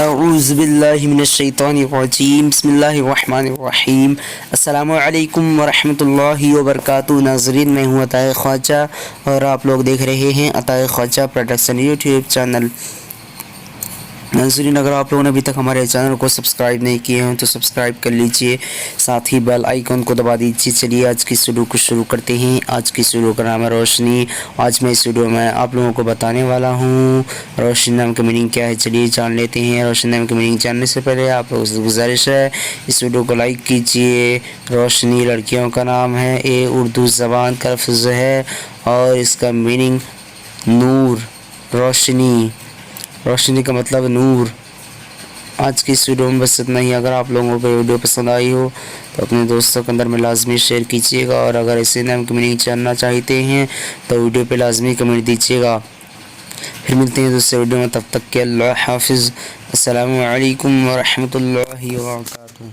اعوذ باللہ من الشیطان الرجیم بسم اللہ الرحمن الرحیم السلام علیکم ورحمۃ اللہ وبرکاتہ۔ ناظرین، میں ہوں عطا خواجہ اور آپ لوگ دیکھ رہے ہیں عطا خواجہ پروڈکشن یوٹیوب چینل۔ ناظرین، اگر آپ لوگوں نے ابھی تک ہمارے چینل کو سبسکرائب نہیں کیے ہیں تو سبسکرائب کر لیجئے، ساتھ ہی بیل آئیکن کو دبا دیجئے۔ چلیے آج کی ویڈیو کو شروع کرتے ہیں۔ آج کی ویڈیو کا نام ہے روشنی۔ آج میں اس ویڈیو میں آپ لوگوں کو بتانے والا ہوں روشنی نام کا میننگ کیا ہے۔ چلیے جان لیتے ہیں۔ روشنی نام کا میننگ جاننے سے پہلے آپ لوگوں سے گزارش ہے اس ویڈیو کو لائک کیجئے۔ روشنی لڑکیوں کا نام ہے، یہ اردو زبان کا لفظ ہے اور اس کا میننگ نور، روشنی، روشنی کا مطلب نور۔ آج کی اس ویڈیو میں بس اتنا ہی۔ اگر آپ لوگوں کو ویڈیو پسند آئی ہو تو اپنے دوستوں کے اندر میں لازمی شیئر کیجیے گا، اور اگر اسی نام کی میننگ جاننا چاہتے ہیں تو ویڈیو پہ لازمی کمنٹ دیجیے گا۔ پھر ملتے ہیں دوسرے ویڈیو میں، تب تک کے اللہ حافظ۔ السلام علیکم ورحمۃ اللہ وبرکاتہ۔